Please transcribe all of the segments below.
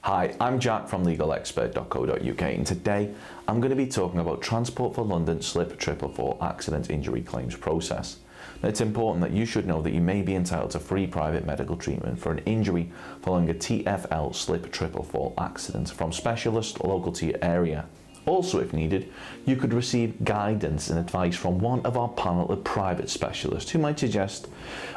Hi, I'm Jack from legalexpert.co.uk and today I'm going to be talking about Transport for London Slip, Trip or Fall Accident Injury Claims process. Now, it's important that you should know that you may be entitled to free private medical treatment for an injury following a TFL Slip, Trip or Fall accident from specialists local to your area. Also, if needed, you could receive guidance and advice from one of our panel of private specialists who might suggest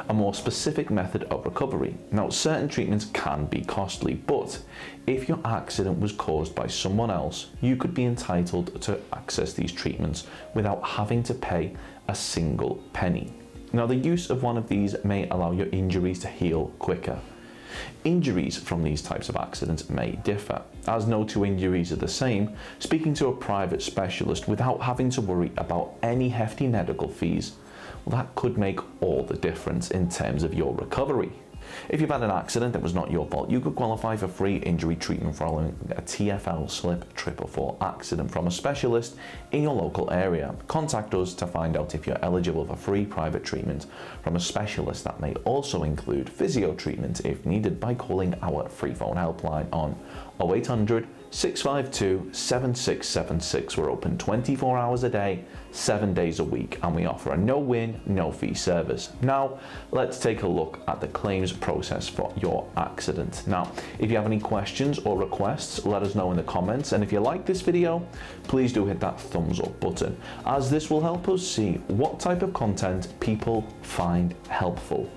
a more specific method of recovery. Now, certain treatments can be costly, but if your accident was caused by someone else, you could be entitled to access these treatments without having to pay a single penny. Now, the use of one of these may allow your injuries to heal quicker. Injuries from these types of accidents may differ. As no two injuries are the same, speaking to a private specialist without having to worry about any hefty medical fees, well, that could make all the difference in terms of your recovery. If you've had an accident that was not your fault, you could qualify for free injury treatment following a TFL Slip, Trip or Fall accident from a specialist in your local area. Contact us to find out if you're eligible for free private treatment from a specialist. That may also include physio treatment if needed by calling our free phone helpline on 0800 652 7676. We're open 24 hours a day, 7 days a week, and we offer a no-win, no-fee service. Now, let's take a look at the claims process for your accident. Now, if you have any questions or requests, let us know in the comments. And if you like this video, please do hit that thumbs up button, as this will help us see what type of content people find helpful.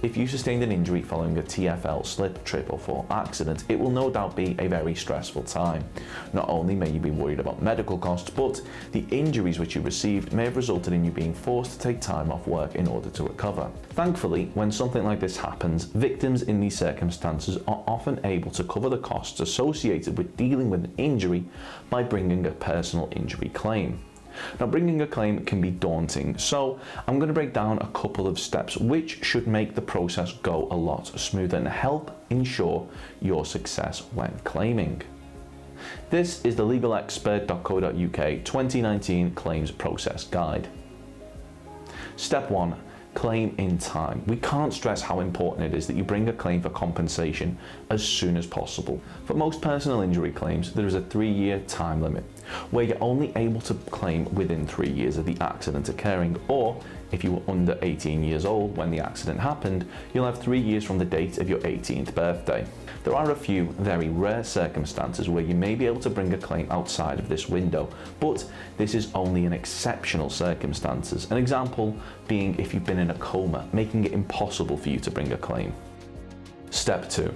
If you sustained an injury following a TFL Slip, Trip or Fall accident, it will no doubt be a very stressful time. Not only may you be worried about medical costs, but the injuries which you received may have resulted in you being forced to take time off work in order to recover. Thankfully, when something like this happens, victims in these circumstances are often able to cover the costs associated with dealing with an injury by bringing a personal injury claim. Now, bringing a claim can be daunting, so I'm going to break down a couple of steps which should make the process go a lot smoother and help ensure your success when claiming. This is the legalexpert.co.uk 2019 Claims Process Guide. Step 1. Claim in time. We can't stress how important it is that you bring a claim for compensation as soon as possible. For most personal injury claims, there is a 3-year time limit, where you're only able to claim within 3 years of the accident occurring, or if you were under 18 years old when the accident happened, you'll have 3 years from the date of your 18th birthday. There are a few very rare circumstances where you may be able to bring a claim outside of this window, but this is only in exceptional circumstances. An example being if you've been in a coma, making it impossible for you to bring a claim. Step 2.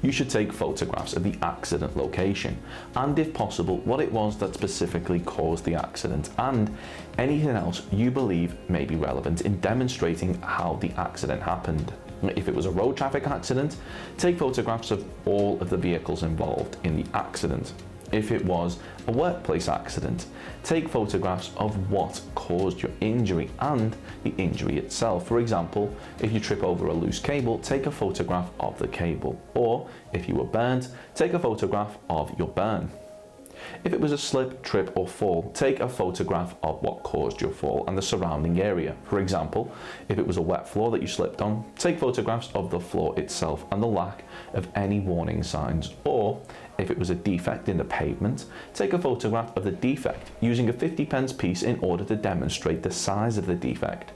You should take photographs of the accident location and, if possible, what it was that specifically caused the accident and anything else you believe may be relevant in demonstrating how the accident happened. If it was a road traffic accident, take photographs of all of the vehicles involved in the accident. If it was a workplace accident, take photographs of what caused your injury and the injury itself. For example, if you trip over a loose cable, take a photograph of the cable. Or if you were burned, take a photograph of your burn. If it was a slip, trip or fall, take a photograph of what caused your fall and the surrounding area. For example, if it was a wet floor that you slipped on, take photographs of the floor itself and the lack of any warning signs. Or if it was a defect in the pavement, take a photograph of the defect using a 50p piece in order to demonstrate the size of the defect.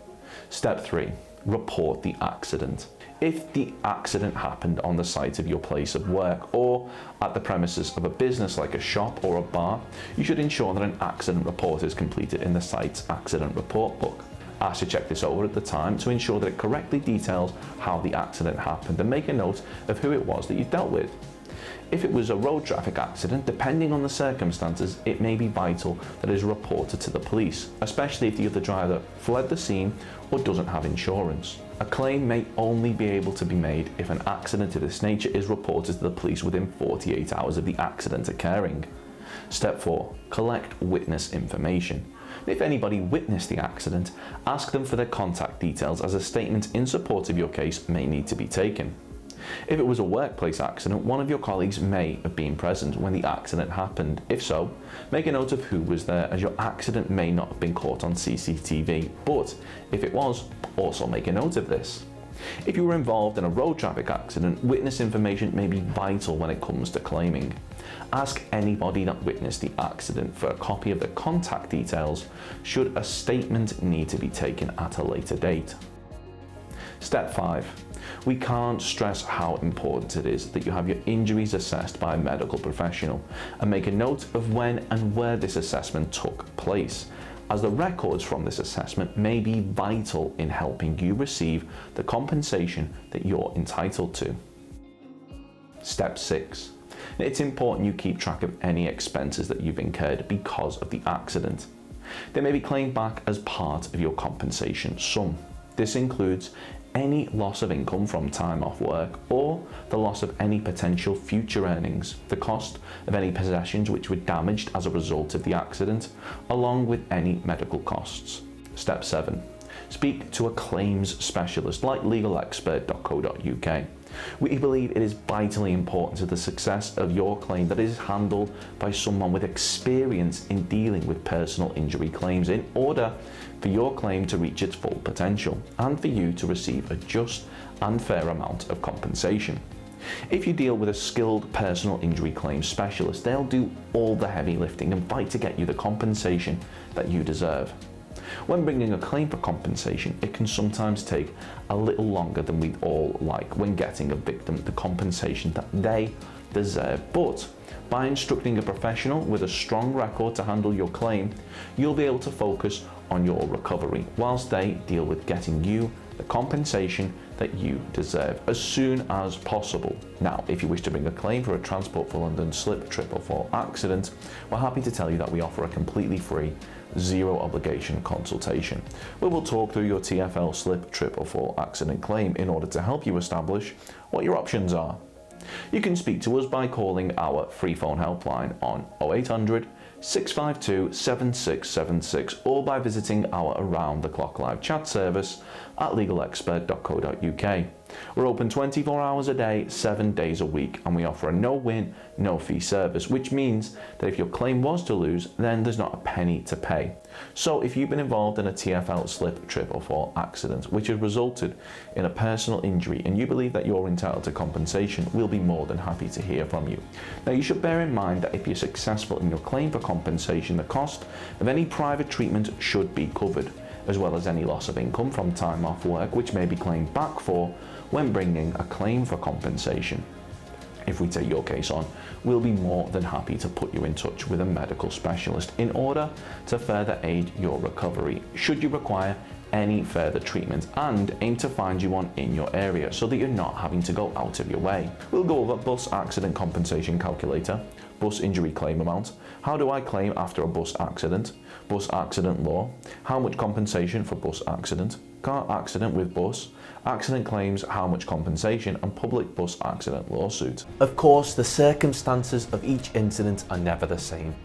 Step 3. Report the accident. If the accident happened on the site of your place of work or at the premises of a business like a shop or a bar, you should ensure that an accident report is completed in the site's accident report book. Ask to check this over at the time to ensure that it correctly details how the accident happened and make a note of who it was that you dealt with. If it was a road traffic accident, depending on the circumstances, it may be vital that it is reported to the police, especially if the other driver fled the scene or doesn't have insurance. A claim may only be able to be made if an accident of this nature is reported to the police within 48 hours of the accident occurring. Step 4. Collect witness information. If anybody witnessed the accident, ask them for their contact details, as a statement in support of your case may need to be taken. If it was a workplace accident, one of your colleagues may have been present when the accident happened. If so, make a note of who was there, as your accident may not have been caught on CCTV, but if it was, also make a note of this. If you were involved in a road traffic accident, witness information may be vital when it comes to claiming. Ask anybody that witnessed the accident for a copy of the contact details should a statement need to be taken at a later date. Step 5. We can't stress how important it is that you have your injuries assessed by a medical professional and make a note of when and where this assessment took place, as the records from this assessment may be vital in helping you receive the compensation that you're entitled to. Step 6. It's important you keep track of any expenses that you've incurred because of the accident. They may be claimed back as part of your compensation sum. This includes any loss of income from time off work or the loss of any potential future earnings, the cost of any possessions which were damaged as a result of the accident, along with any medical costs. Step 7. Speak to a claims specialist like legalexpert.co.uk. We believe it is vitally important to the success of your claim that it is handled by someone with experience in dealing with personal injury claims in order for your claim to reach its full potential and for you to receive a just and fair amount of compensation. If you deal with a skilled personal injury claims specialist, they'll do all the heavy lifting and fight to get you the compensation that you deserve. When bringing a claim for compensation, it can sometimes take a little longer than we'd all like when getting a victim the compensation that they deserve. But by instructing a professional with a strong record to handle your claim, you'll be able to focus on your recovery whilst they deal with getting you the compensation that you deserve as soon as possible. Now, if you wish to bring a claim for a Transport for London Slip 444 accident, we're happy to tell you that we offer a completely free, zero obligation consultation, where we'll talk through your TFL Slip 444 accident claim in order to help you establish what your options are. You can speak to us by calling our free phone helpline on 0800 652 7676 or by visiting our around-the-clock live chat service at legalexpert.co.uk. We're open 24 hours a day, 7 days a week, and we offer a no-win, no-fee service, which means that if your claim was to lose, then there's not a penny to pay. So if you've been involved in a TFL Slip 444 accident, which has resulted in a personal injury, and you believe that you're entitled to compensation, we'll be more than happy to hear from you. Now, you should bear in mind that if you're successful in your claim for compensation, the cost of any private treatment should be covered, as well as any loss of income from time off work, which may be claimed back for when bringing a claim for compensation. If we take your case on, we'll be more than happy to put you in touch with a medical specialist in order to further aid your recovery, should you require any further treatment, and aim to find you one in your area so that you're not having to go out of your way. We'll go over bus accident compensation calculator, bus injury claim amount, how do I claim after a bus accident law, how much compensation for bus accident, car accident with bus, accident claims, how much compensation, and public bus accident lawsuit. Of course, the circumstances of each incident are never the same,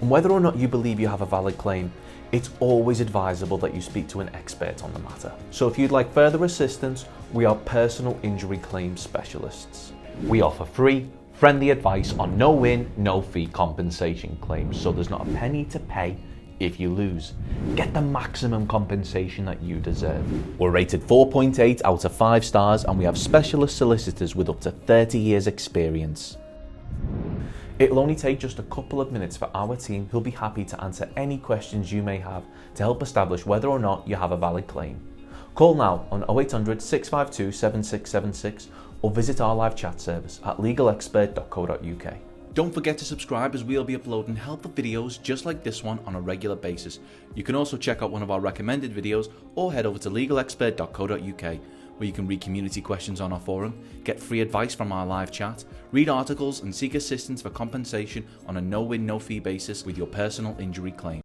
and whether or not you believe you have a valid claim, it's always advisable that you speak to an expert on the matter. So if you'd like further assistance, we are personal injury claim specialists. We offer free, friendly advice on no-win, no-fee compensation claims, so there's not a penny to pay if you lose. Get the maximum compensation that you deserve. We're rated 4.8 out of 5 stars, and we have specialist solicitors with up to 30 years experience. It'll only take just a couple of minutes for our team, who'll be happy to answer any questions you may have to help establish whether or not you have a valid claim. Call now on 0800 652 7676 or visit our live chat service at legalexpert.co.uk. Don't forget to subscribe, as we'll be uploading helpful videos just like this one on a regular basis. You can also check out one of our recommended videos or head over to legalexpert.co.uk, where you can read community questions on our forum, get free advice from our live chat, read articles and seek assistance for compensation on a no-win, no-fee basis with your personal injury claim.